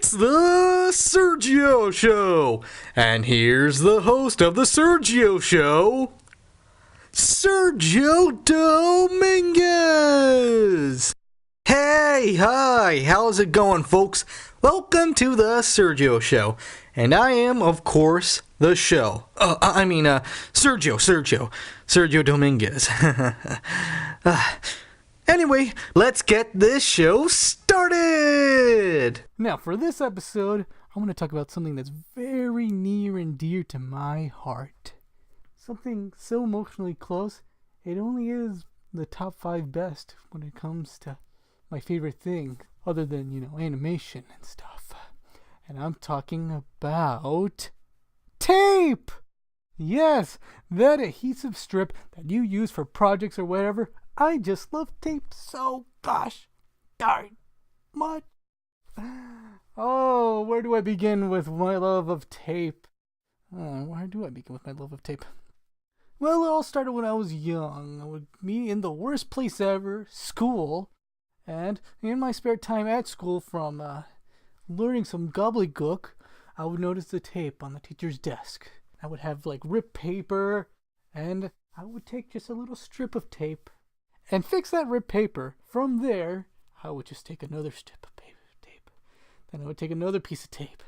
It's the Sergio Show, and here's the host of the Sergio Show, Sergio Dominguez. Hey, hi, how's it going, folks? Welcome to the Sergio Show, and I am, of course, the show. Sergio Dominguez. Anyway, let's get this show started! Now, for this episode, I want to talk about something that's very near and dear to my heart. Something so emotionally close, it only is the top 5 best when it comes to my favorite thing, other than, animation and stuff. And I'm talking about tape! Yes, that adhesive strip that you use for projects or whatever. I just love tape so gosh darn much. Oh, where do I begin with my love of tape? Where do I begin with my love of tape? Well, it all started when I was young. I would be in the worst place ever, school, and in my spare time at school from learning some gobbledygook, I would notice the tape on the teacher's desk. I would have ripped paper, and I would take just a little strip of tape and fix that ripped paper. From there, I would just take another strip of tape. Then I would take another piece of tape.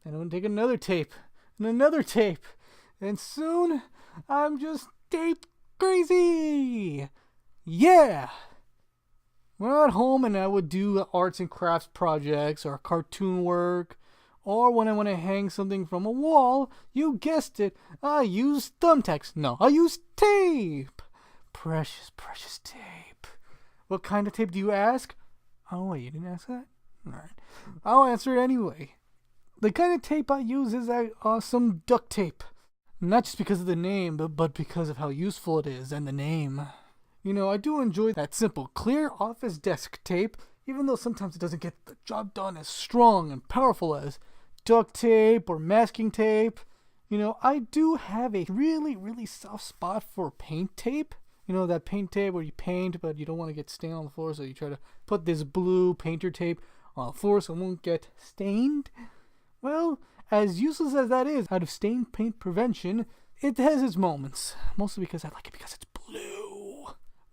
Then I would take another tape and another tape. And soon, I'm just tape crazy. Yeah. When I'm at home and I would do arts and crafts projects or cartoon work, or when I want to hang something from a wall, you guessed it, I use thumbtacks. No, I use tape. Precious, precious tape. What kind of tape do you ask? Oh, wait, you didn't ask that? Alright. I'll answer it anyway. The kind of tape I use is some duct tape. Not just because of the name, but because of how useful it is and the name. I do enjoy that simple, clear office desk tape, even though sometimes it doesn't get the job done as strong and powerful as duct tape or masking tape. I do have a really, really soft spot for paint tape. That paint tape where you paint, but you don't want to get stained on the floor, so you try to put this blue painter tape on the floor so it won't get stained. Well, as useless as that is out of stain paint prevention, it has its moments. Mostly because I like it because it's blue.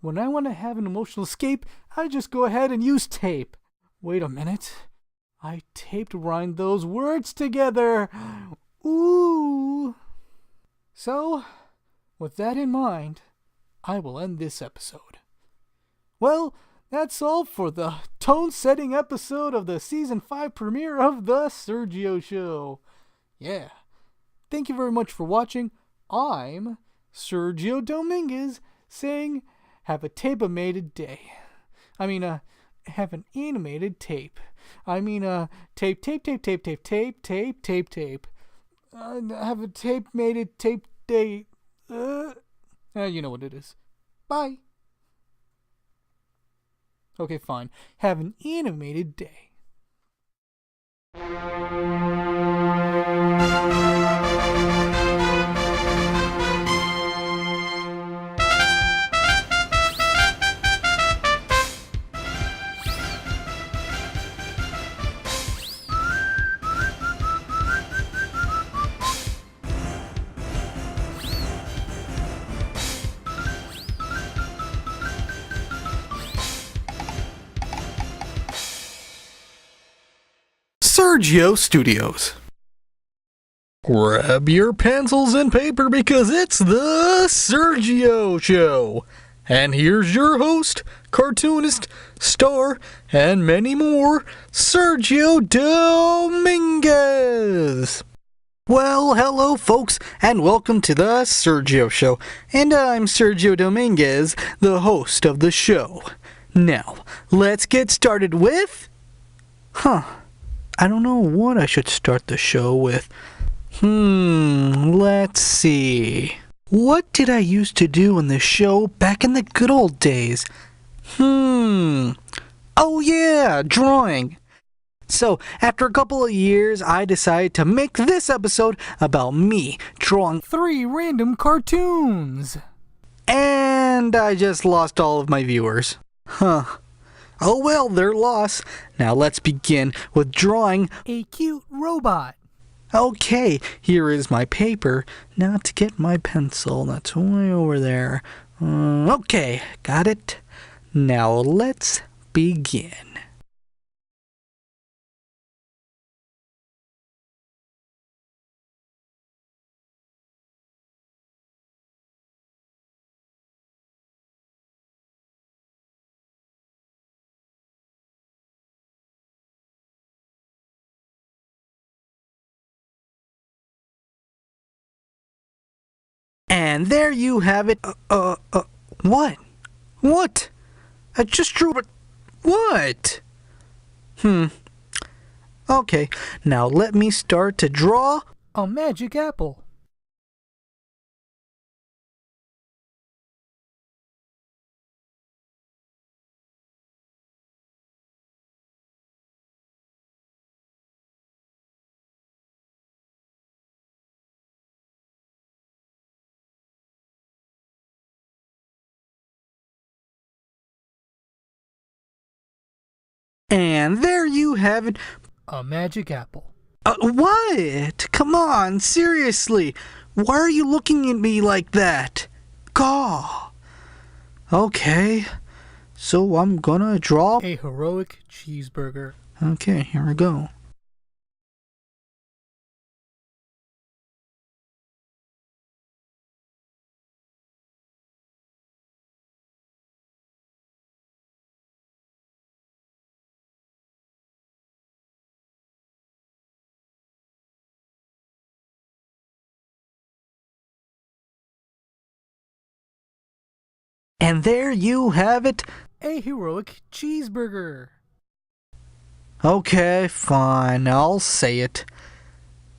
When I want to have an emotional escape, I just go ahead and use tape. Wait a minute. I taped rind those words together. Ooh. So, with that in mind, I will end this episode. Well, that's all for the tone-setting episode of the Season 5 premiere of The Sergio Show. Yeah. Thank you very much for watching. I'm Sergio Dominguez saying, have a tape-amated day. Have an animated tape. Tape. Have a tape-mated tape day. You know what it is. Bye. Okay, fine. Have an animated day. Sergio Studios. Grab your pencils and paper because it's the Sergio Show. And here's your host, cartoonist, star, and many more, Sergio Dominguez. Well, hello folks, and welcome to the Sergio Show. And I'm Sergio Dominguez, the host of the show. Now, let's get started with... I don't know what I should start the show with. Let's see. What did I used to do in the show back in the good old days? Oh yeah, drawing. So, after a couple of years, I decided to make this episode about me drawing 3 random cartoons. And I just lost all of my viewers. Oh well, their loss. Now let's begin with drawing. A cute robot. Okay, here is my paper. Now to get my pencil. That's way over there. Okay, got it. Now let's begin. And there you have it. What? What? I just drew it. What? Okay, now let me start to draw. A magic apple. And there you have it. A magic apple. What? Come on, seriously. Why are you looking at me like that? Gaw. Okay, so I'm gonna draw. A heroic cheeseburger. Okay, here we go. And there you have it. A heroic cheeseburger. Okay, fine, I'll say it.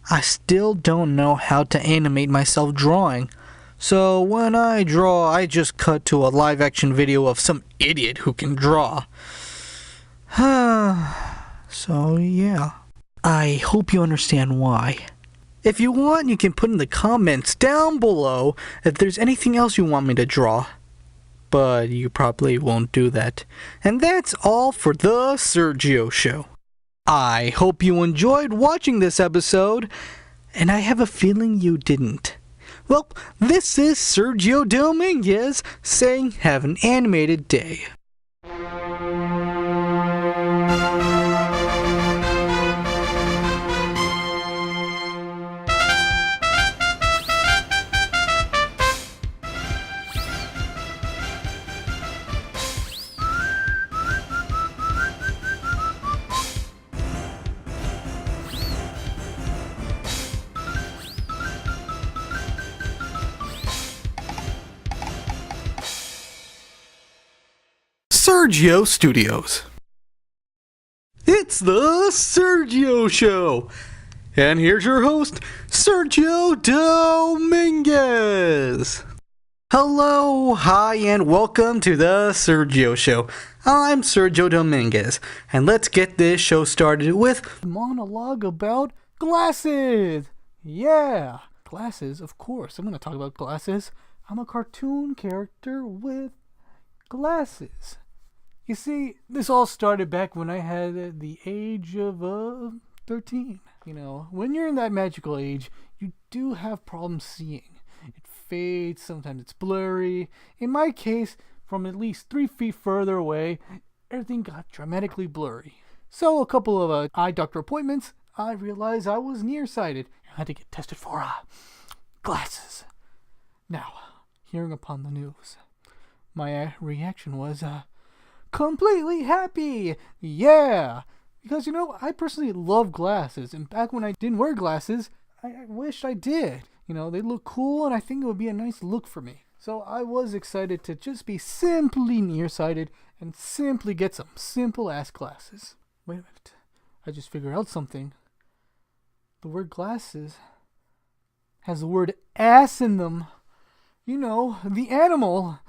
I still don't know how to animate myself drawing. So when I draw, I just cut to a live action video of some idiot who can draw. So yeah. I hope you understand why. If you want, you can put in the comments down below if there's anything else you want me to draw. But you probably won't do that. And that's all for the Sergio Show. I hope you enjoyed watching this episode, and I have a feeling you didn't. Well, this is Sergio Dominguez saying have an animated day. Sergio Studios. It's the Sergio Show. And here's your host, Sergio Dominguez. Hello, hi, and welcome to the Sergio Show. I'm Sergio Dominguez, and let's get this show started with Monologue about glasses. Yeah, glasses, of course. I'm going to talk about glasses. I'm a cartoon character with glasses. You see, this all started back when I had the age of 13. You know, when you're in that magical age, you do have problems seeing. It fades, sometimes it's blurry. In my case, from at least 3 feet further away, everything got dramatically blurry. So a couple of eye doctor appointments, I realized I was nearsighted. I had to get tested for glasses. Now, hearing upon the news, my reaction was completely happy. Yeah, because you know, I personally love glasses, and back when I didn't wear glasses, I wished I did. You know, they look cool, and I think it would be a nice look for me. So I was excited to just be simply nearsighted and simply get some simple ass glasses. Wait a minute, I just figured out something. The word glasses has the word ass in them. You know, the animal.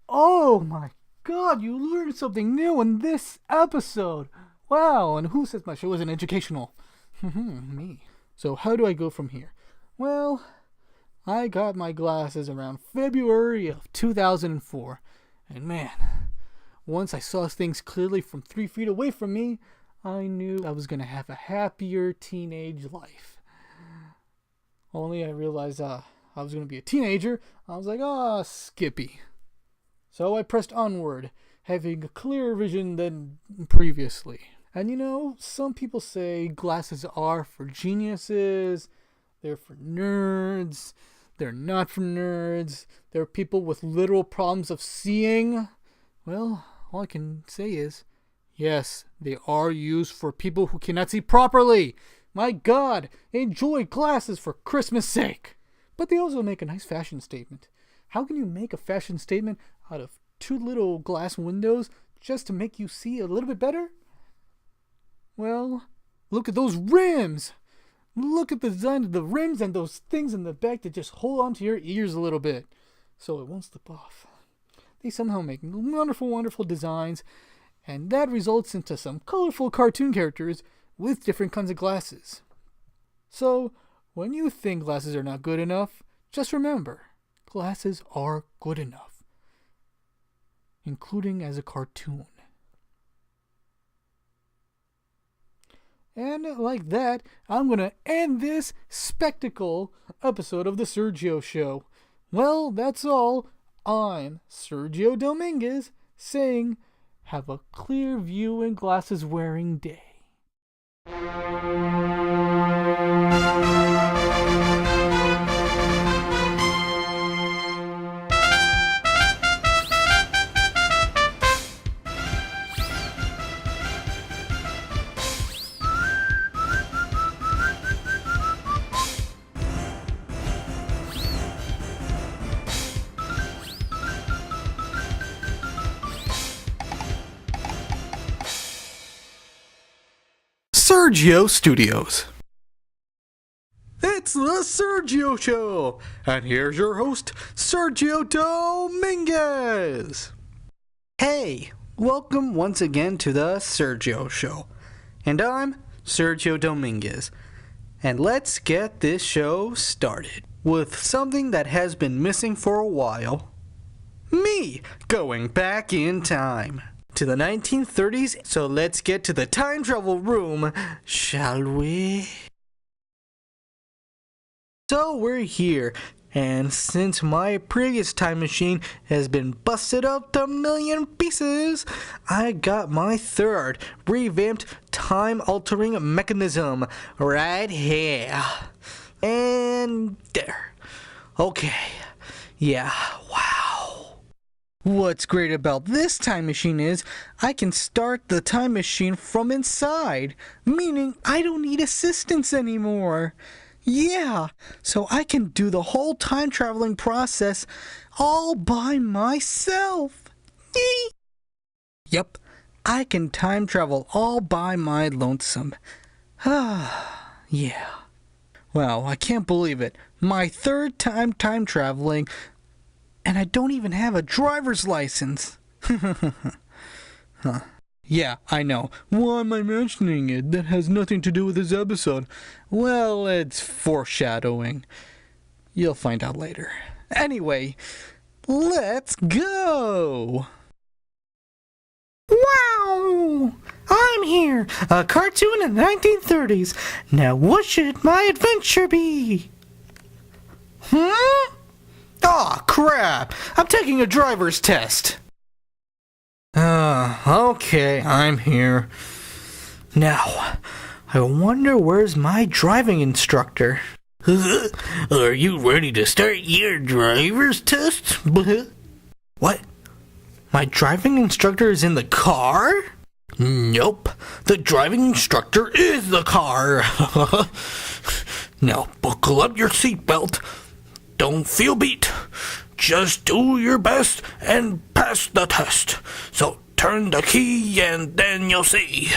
Oh my God, you learned something new in this episode. Wow, and who says my show isn't educational? Me. So how do I go from here? Well, I got my glasses around February of 2004. And man, once I saw things clearly from 3 feet away from me, I knew I was going to have a happier teenage life. Only I realized I was going to be a teenager. I was like, Skippy. So I pressed onward, having a clearer vision than previously. And some people say glasses are for geniuses, they're for nerds, they're not for nerds, they're people with literal problems of seeing. Well, all I can say is, yes, they are used for people who cannot see properly. My God, enjoy glasses for Christmas' sake. But they also make a nice fashion statement. How can you make a fashion statement out of 2 little glass windows just to make you see a little bit better? Well, look at those rims. Look at the design of the rims and those things in the back that just hold onto your ears a little bit so it won't slip off. They somehow make wonderful, wonderful designs, and that results into some colorful cartoon characters with different kinds of glasses. So, when you think glasses are not good enough, just remember, glasses are good enough, including as a cartoon. And like that, I'm going to end this spectacle episode of the Sergio Show. Well, that's all. I'm Sergio Dominguez saying, have a clear view and glasses wearing day. Sergio Studios. It's the Sergio Show, and here's your host, Sergio Dominguez. Hey, welcome once again to the Sergio Show, and I'm Sergio Dominguez. And let's get this show started with something that has been missing for a while. Me going back in time to the 1930s, so let's get to the time travel room, shall we? So we're here, and since my previous time machine has been busted up to a million pieces, I got my third revamped time-altering mechanism right here. And there. Okay. Yeah, wow. What's great about this time machine is I can start the time machine from inside, meaning I don't need assistance anymore. Yeah, so I can do the whole time traveling process all by myself. Yep, I can time travel all by my lonesome. Yeah. Wow, I can't believe it. My third time traveling, and I don't even have a driver's license. Huh. Yeah, I know. Why am I mentioning it? That has nothing to do with this episode. Well, it's foreshadowing. You'll find out later. Anyway, let's go! Wow! I'm here, a cartoon in the 1930s. Now what should my adventure be? Aw, crap! I'm taking a driver's test. Okay, I'm here. Now, I wonder where's my driving instructor? Are you ready to start your driver's test? What? My driving instructor is in the car? Nope. The driving instructor is the car. Now, buckle up your seatbelt. Don't feel beat. Just do your best and pass the test. So turn the key and then you'll see.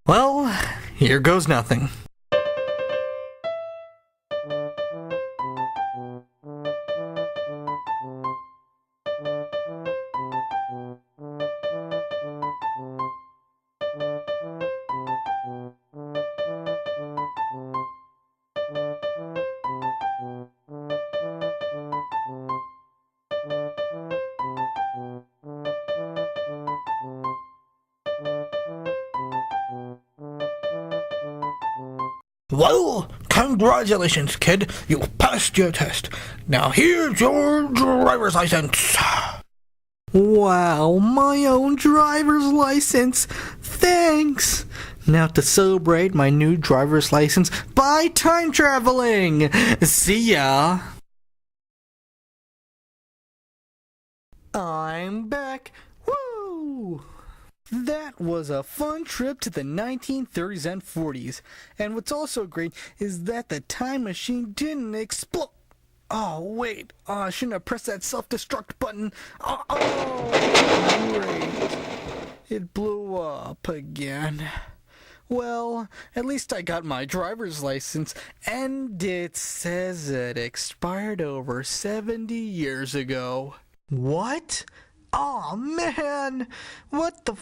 Well, here goes nothing. Well, congratulations, kid. You passed your test. Now here's your driver's license. Wow, my own driver's license. Thanks. Now to celebrate my new driver's license by time traveling. See ya. I'm back. Woo! That was a fun trip to the 1930s and 40s. And what's also great is that the time machine didn't explode. Oh, wait. I shouldn't have pressed that self-destruct button. Great. It blew up again. Well, at least I got my driver's license, and it says it expired over 70 years ago. What? Oh man! What the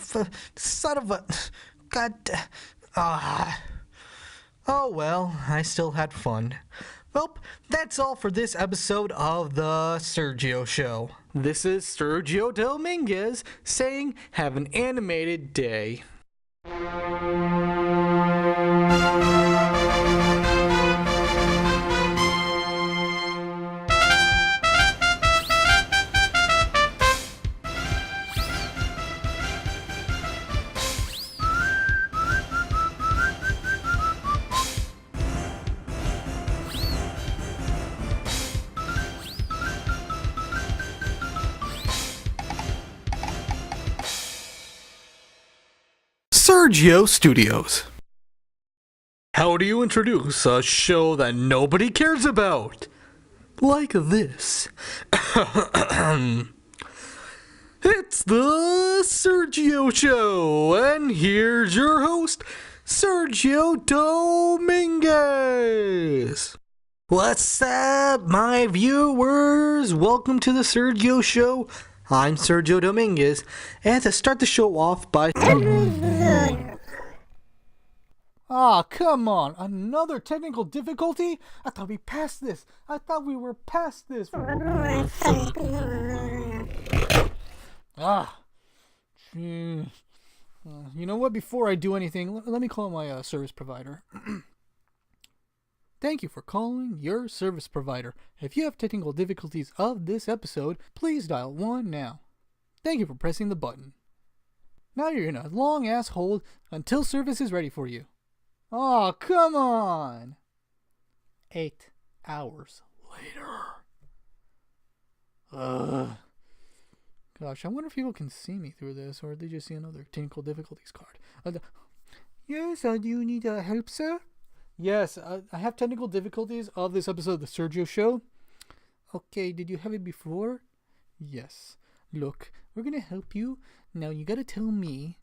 son of a... God... Oh well, I still had fun. Well, that's all for this episode of The Sergio Show. This is Sergio Dominguez saying have an animated day. Sergio Studios. How do you introduce a show that nobody cares about? Like this. It's the Sergio Show, and here's your host, Sergio Dominguez. What's up, my viewers? Welcome to the Sergio Show. I'm Sergio Dominguez, and to start the show off by... Ah, come on. Another technical difficulty? I thought we passed this. I thought we were past this. You know what? Before I do anything, let me call my service provider. Thank you for calling your service provider. If you have technical difficulties of this episode, please dial 1 now. Thank you for pressing the button. Now you're in a long-ass hold until service is ready for you. Oh, come on! 8 hours later. Gosh, I wonder if people can see me through this, or they just see another technical difficulties card. Yes, do you need help, sir? Yes, I have technical difficulties of this episode of the Sergio Show. Okay, did you have it before? Yes. Look, we're gonna help you. Now you gotta tell me,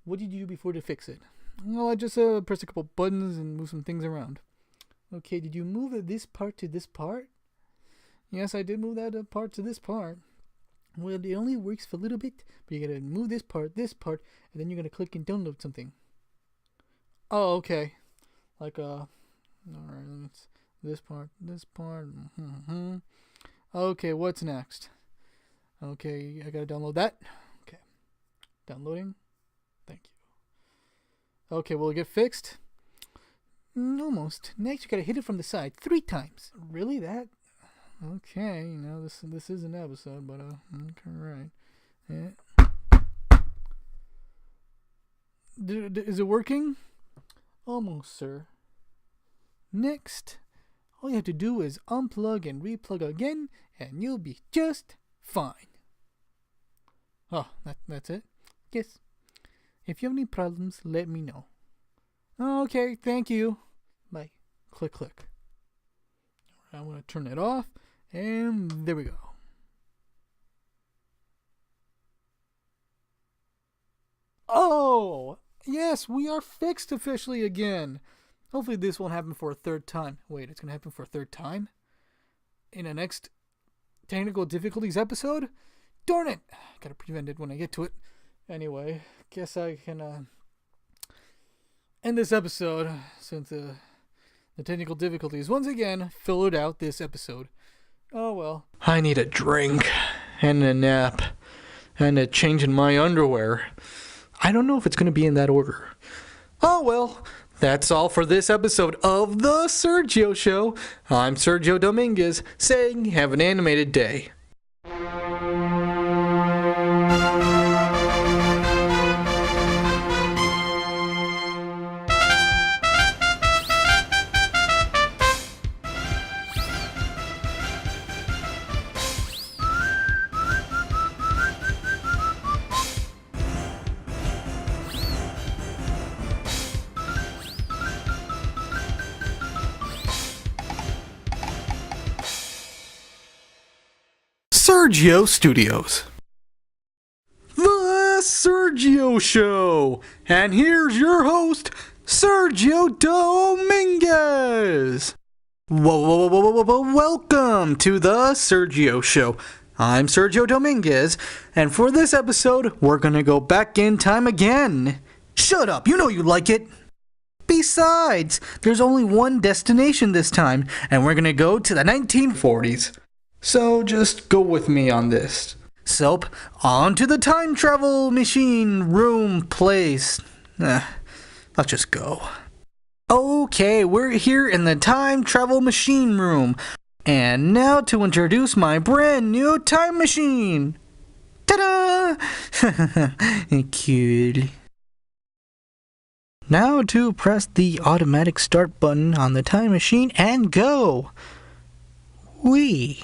what did you do before to fix it? Well, I just pressed a couple buttons and moved some things around. Okay, did you move this part to this part? Yes, I did move that part to this part. Well, it only works for a little bit, but you gotta move this part, and then you're gonna click and download something. Oh, okay. Like, alright, it's this part. Okay, what's next? Okay, I gotta download that. Okay, downloading. Thank you. Okay, will it get fixed? Almost. Next, you gotta hit it from the side 3 times. Really, that? Okay, this is an episode, but, okay, right. Yeah. Is it working? Almost, sir. Next, all you have to do is unplug and replug again, and you'll be just fine. Oh, that's it? Yes. If you have any problems, let me know. Okay, thank you. Bye. Click, click. I'm going to turn it off, and there we go. Oh! Yes, we are fixed officially again. Hopefully this won't happen for a 3rd time. Wait, it's going to happen for a 3rd time? In the next technical difficulties episode? Darn it! Gotta prevent it when I get to it. Anyway, guess I can end this episode since the technical difficulties once again filled out this episode. Oh well. I need a drink, and a nap, and a change in my underwear. I don't know if it's going to be in that order. Oh well, That's all for this episode of The Sergio Show. I'm Sergio Dominguez, saying have an animated day. Sergio Studios. The Sergio Show. And here's your host, Sergio Dominguez. Welcome to the Sergio Show. I'm Sergio Dominguez, and for this episode, we're gonna go back in time again. Shut up, you know you like it. Besides, there's only one destination this time, and we're gonna go to the 1940s. So just go with me on this. So, on to the time travel machine room place. Let's just go. Okay, we're here in the time travel machine room. And now to introduce my brand new time machine. Ta-da! Cool. Now to press the automatic start button on the time machine and go. Whee!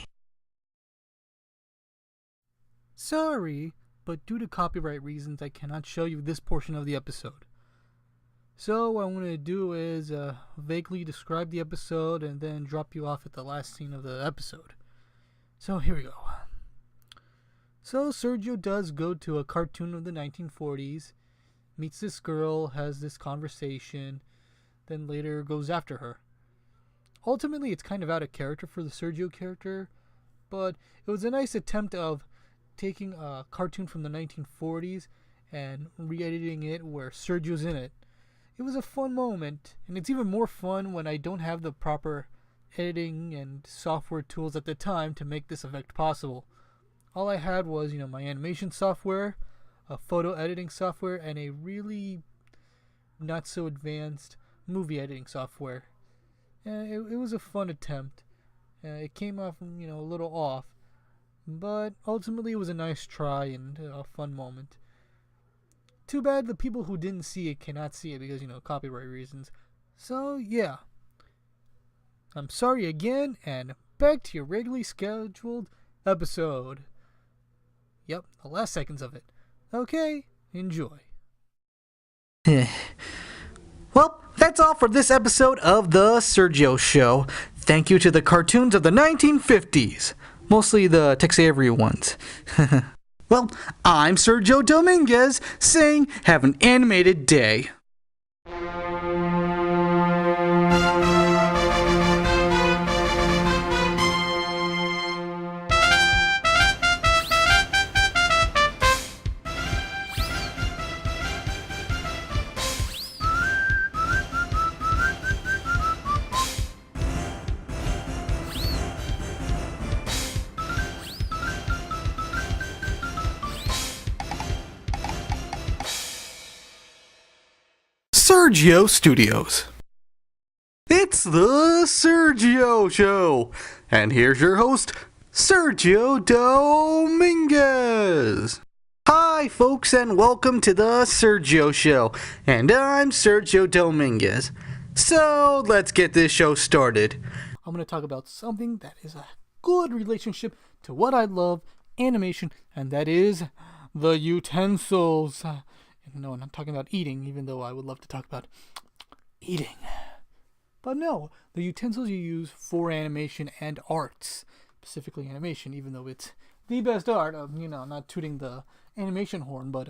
Sorry, but due to copyright reasons, I cannot show you this portion of the episode. So what I'm going to do is vaguely describe the episode and then drop you off at the last scene of the episode. So here we go. So Sergio does go to a cartoon of the 1940s, meets this girl, has this conversation, then later goes after her. Ultimately, it's kind of out of character for the Sergio character, but it was a nice attempt of taking a cartoon from the 1940s and re-editing it where Sergio's in it. It was a fun moment, and it's even more fun when I don't have the proper editing and software tools at the time to make this effect possible. All I had was, my animation software, a photo editing software, and a really not so advanced movie editing software. And it was a fun attempt. It came off, a little off. But ultimately it was a nice try and a fun moment. Too bad the people who didn't see it cannot see it because, copyright reasons. So, yeah. I'm sorry again, and back to your regularly scheduled episode. Yep, the last seconds of it. Okay, enjoy. Well, that's all for this episode of The Sergio Show. Thank you to the cartoons of the 1950s. Mostly the Tex Avery ones. Well, I'm Sergio Dominguez, saying have an animated day. Sergio Studios. It's the Sergio Show, and here's your host, Sergio Dominguez. Hi, folks, and welcome to the Sergio Show, and I'm Sergio Dominguez. So, let's get this show started. I'm going to talk about something that is a good relationship to what I love, animation, and that is the utensils. No, I'm not talking about eating, even though I would love to talk about eating. But no, the utensils you use for animation and arts, specifically animation, even though it's the best art of, not tooting the animation horn, but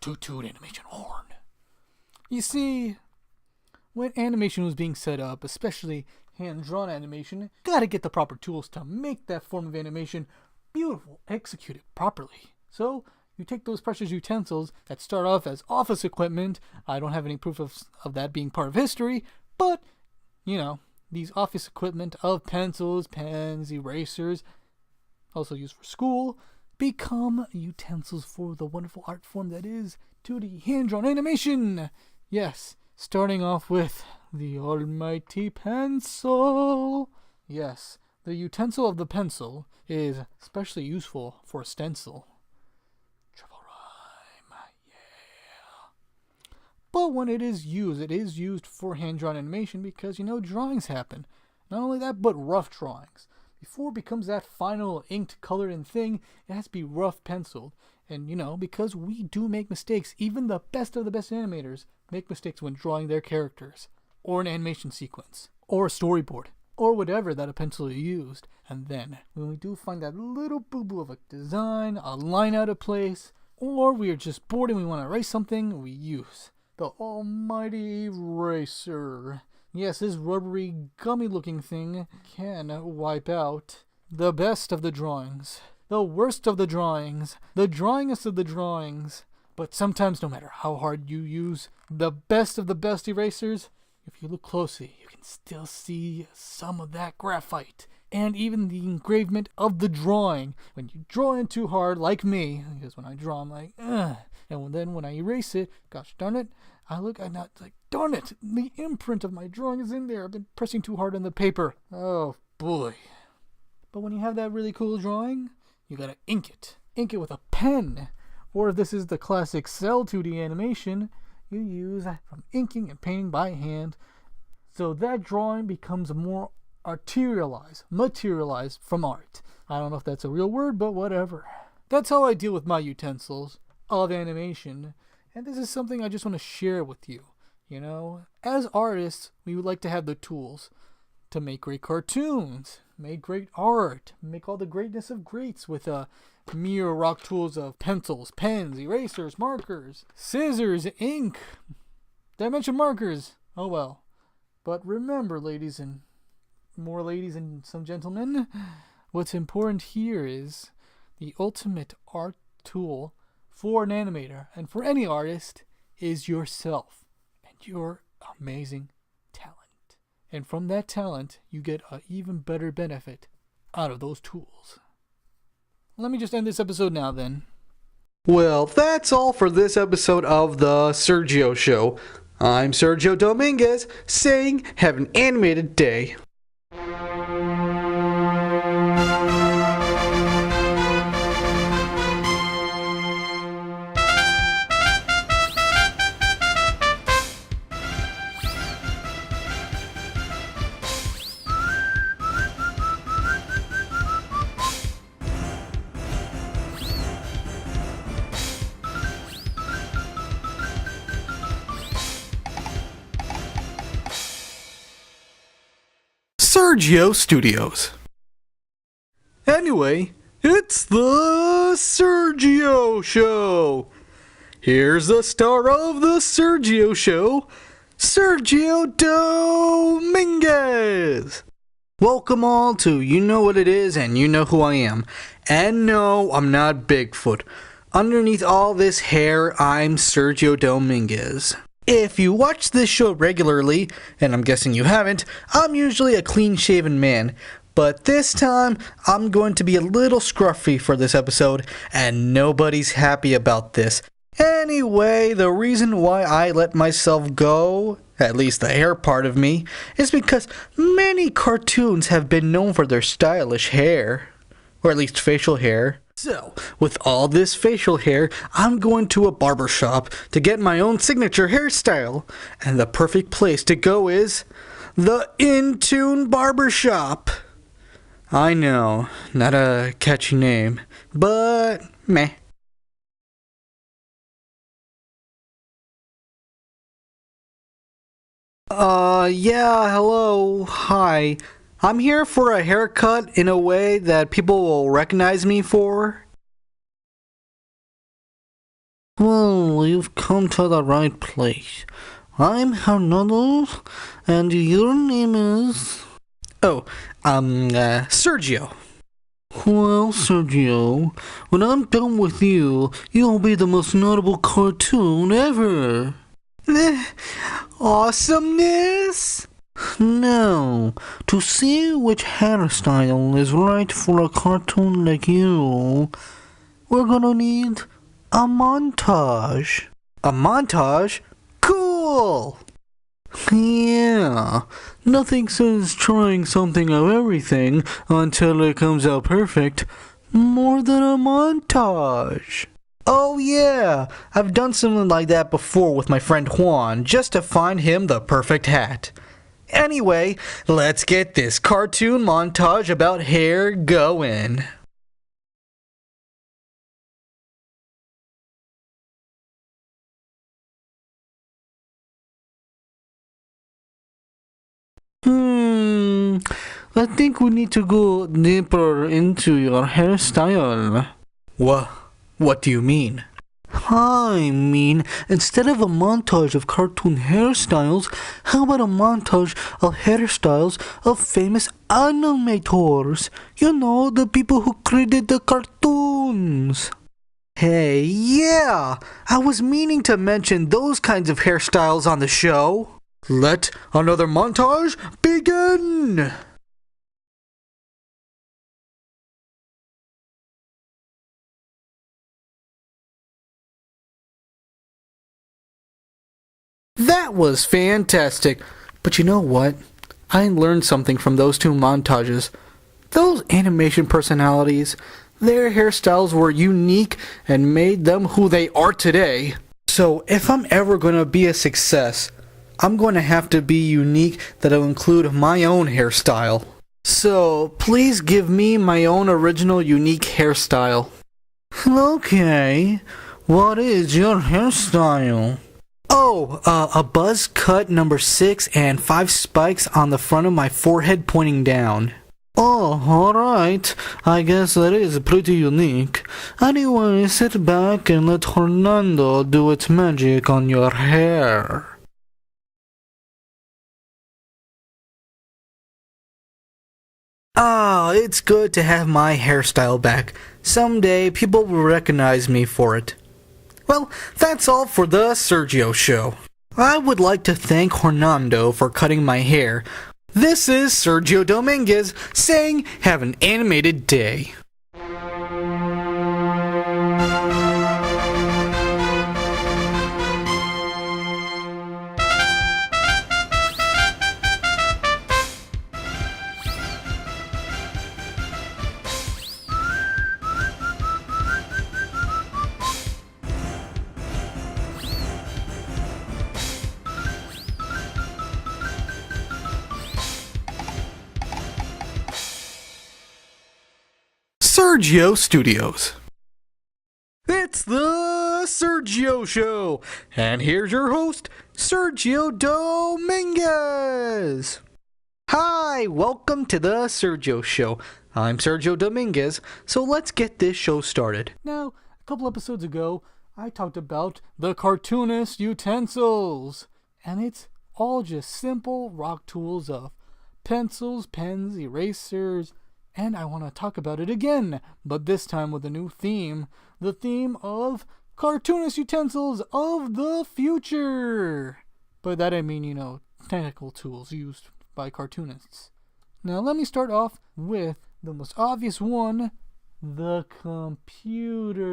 toot animation horn. You see, when animation was being set up, especially hand-drawn animation, gotta get the proper tools to make that form of animation beautiful, executed properly. So, you take those precious utensils that start off as office equipment. I don't have any proof of that being part of history, but, these office equipment of pencils, pens, erasers, also used for school, become utensils for the wonderful art form that is 2D hand-drawn animation. Yes, Starting off with the almighty pencil. Yes, the utensil of the pencil is especially useful for stencil. Triple rhyme, yeah. But when it is used for hand-drawn animation because, drawings happen. Not only that, but rough drawings. Before it becomes that final inked colored-in thing, it has to be rough penciled. And, because we do make mistakes, even the best of the best animators make mistakes when drawing their characters, or an animation sequence, or a storyboard, or whatever that a pencil used. And then, when we do find that little boo-boo of a design, a line out of place, or we are just bored and we want to erase something, we use the almighty eraser. Yes, this rubbery, gummy-looking thing can wipe out the best of the drawings, the worst of the drawings, the drawingest of the drawings. But sometimes, no matter how hard you use the best of the best erasers, if you look closely, you can still see some of that graphite. And even the engravement of the drawing. When you draw in too hard, like me, because when I draw, I'm like, ugh. And then when I erase it, gosh darn it, I look, I'm not like, darn it, the imprint of my drawing is in there. I've been pressing too hard on the paper. Oh, boy. But when you have that really cool drawing, you gotta ink it. Ink it with a pen. Or if this is the classic cell 2D animation, you use from inking and painting by hand. So that drawing becomes more materialized from art. I don't know if that's a real word, but whatever. That's how I deal with my utensils of animation. And this is something I just want to share with you. As artists, we would like to have the tools to make great cartoons, make great art, make all the greatness of greats with mere rock tools of pencils, pens, erasers, markers, scissors, ink, dimension markers. Oh well. But remember, ladies and some gentlemen, what's important here is the ultimate art tool for an animator and for any artist is yourself and your amazing talent. And from that talent, you get an even better benefit out of those tools. Let me just end this episode now then. Well, that's all for this episode of The Sergio Show. I'm Sergio Dominguez, saying have an animated day. Sergio Studios. Anyway, it's the Sergio Show. Here's the star of the Sergio Show, Sergio Dominguez. Welcome all to You Know What It Is and You Know Who I Am. And no, I'm not Bigfoot. Underneath all this hair, I'm Sergio Dominguez. If you watch this show regularly, and I'm guessing you haven't, I'm usually a clean-shaven man. But this time, I'm going to be a little scruffy for this episode, and nobody's happy about this. Anyway, the reason why I let myself go, at least the hair part of me, is because many cartoons have been known for their stylish hair. Or at least facial hair. So, with all this facial hair, I'm going to a barber shop to get my own signature hairstyle. And the perfect place to go is the In-Tune Barbershop. I know, not a catchy name, but meh. Yeah, hello, hi. I'm here for a haircut in a way that people will recognize me for. Well, you've come to the right place. I'm Hernando, and your name is... Sergio. Well, Sergio, when I'm done with you, you'll be the most notable cartoon ever. Awesomeness? No, to see which hairstyle is right for a cartoon like you, we're gonna need a montage. A montage? Cool! Yeah, nothing says trying something of everything until it comes out perfect more than a montage. Oh yeah, I've done something like that before with my friend Juan, just to find him the perfect hat. Anyway, let's get this cartoon montage about hair going. I think we need to go deeper into your hairstyle. What do you mean? I mean, instead of a montage of cartoon hairstyles, how about a montage of hairstyles of famous animators? You know, the people who created the cartoons. Hey, yeah! I was meaning to mention those kinds of hairstyles on the show. Let another montage begin! That was fantastic. But you know what? I learned something from those two montages. Those animation personalities, their hairstyles were unique and made them who they are today. So if I'm ever going to be a success, I'm going to have to be unique that'll include my own hairstyle. So please give me my own original unique hairstyle. Okay, what is your hairstyle? Oh, a buzz cut number 6 and 5 spikes on the front of my forehead pointing down. Oh, alright. I guess that is pretty unique. Anyway, sit back and let Hernando do its magic on your hair. Ah, it's good to have my hairstyle back. Someday people will recognize me for it. Well, that's all for the Sergio show. I would like to thank Hernando for cutting my hair. This is Sergio Dominguez saying have an animated day. Sergio Studios. It's the Sergio Show, and here's your host, Sergio Dominguez. Hi, welcome to the Sergio Show. I'm Sergio Dominguez, so let's get this show started. Now, a couple episodes ago, I talked about the cartoonist utensils, and it's all just simple rock tools of pencils, pens, erasers, and I want to talk about it again, but this time with a new theme, the theme of cartoonist utensils of the future. By that I mean, technical tools used by cartoonists. Now let me start off with the most obvious one, the computer.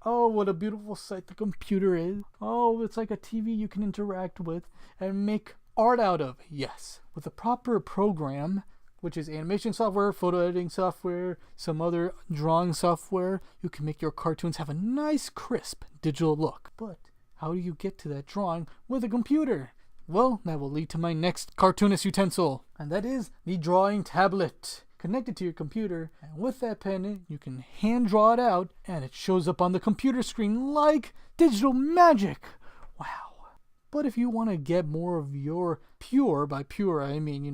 Oh, what a beautiful sight the computer is. Oh, it's like a TV you can interact with and make art out of. Yes, with a proper program, which is animation software, photo editing software, some other drawing software, you can make your cartoons have a nice, crisp digital look. But how do you get to that drawing with a computer? Well, that will lead to my next cartoonist utensil, and that is the drawing tablet. Connected to your computer, and with that pen, you can hand draw it out, and it shows up on the computer screen like digital magic. Wow. But if you want to get more of your pure, by pure I mean,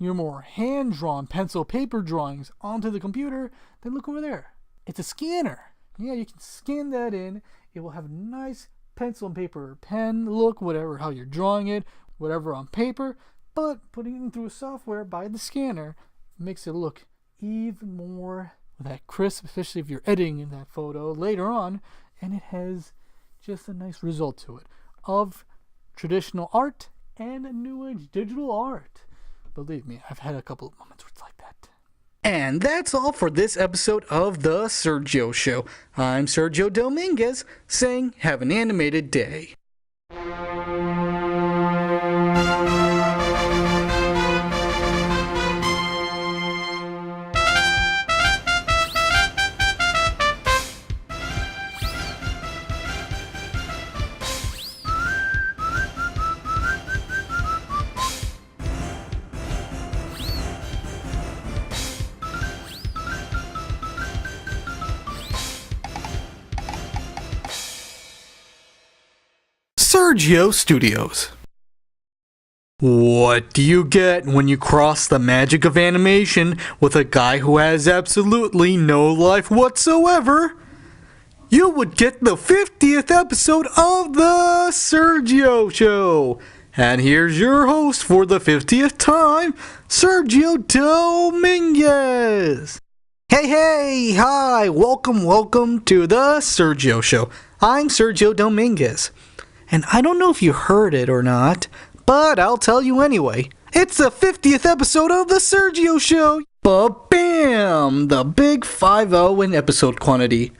your more hand-drawn pencil paper drawings onto the computer, then look over there. It's a scanner. Yeah, you can scan that in. It will have a nice pencil and paper or pen look, whatever, how you're drawing it, whatever on paper, but putting it in through a software by the scanner makes it look even more with that crisp, especially if you're editing that photo later on, and it has just a nice result to it of traditional art and new age digital art. Believe me, I've had a couple of moments where it's like that. And that's all for this episode of The Sergio Show. I'm Sergio Dominguez, saying have an animated day. Sergio Studios. What do you get when you cross the magic of animation with a guy who has absolutely no life whatsoever? You would get the 50th episode of The Sergio Show. And here's your host for the 50th time, Sergio Dominguez. Hey, hi, welcome to The Sergio Show. I'm Sergio Dominguez. And I don't know if you heard it or not, but I'll tell you anyway. It's the 50th episode of The Sergio Show. Ba-bam! The big 5-0 in episode quantity.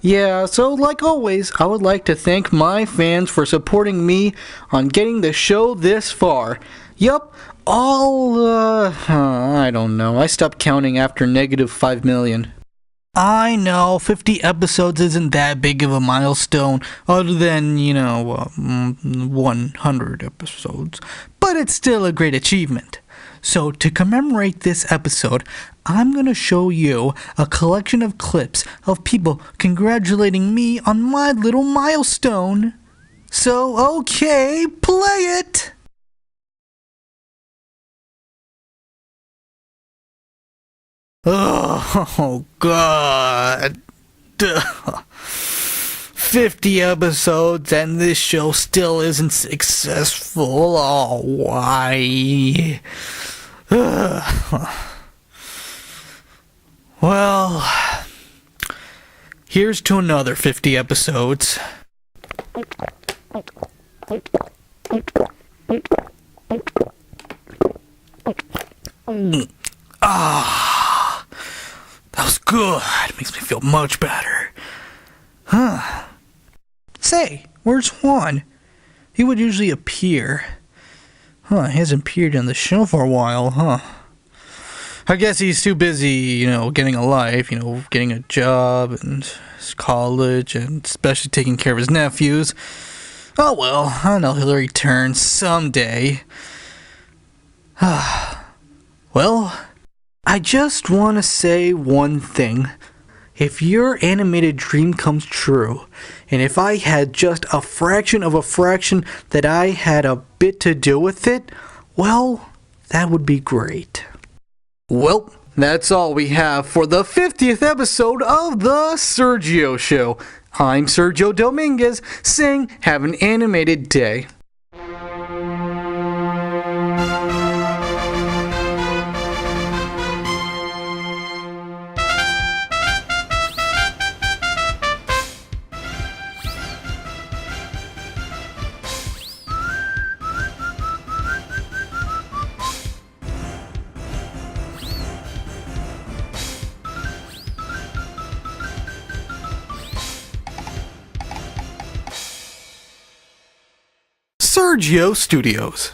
Yeah, so like always, I would like to thank my fans for supporting me on getting the show this far. Yup, I don't know. I stopped counting after negative 5 million. I know, 50 episodes isn't that big of a milestone, other than, 100 episodes. But it's still a great achievement. So, to commemorate this episode, I'm going to show you a collection of clips of people congratulating me on my little milestone. So, okay, play it! Oh, God. 50 episodes and this show still isn't successful. Oh, why? Well, here's to another 50 episodes. That was good. It makes me feel much better. Say, where's Juan? He would usually appear. He hasn't appeared on the show for a while, I guess he's too busy, getting a life, getting a job and college and especially taking care of his nephews. Oh well, I know he'll return someday. Well, I just want to say one thing. If your animated dream comes true, and if I had just a fraction of a fraction that I had a bit to do with it, well, that would be great. Well, that's all we have for the 50th episode of The Sergio Show. I'm Sergio Dominguez, saying have an animated day. Sergio Studios.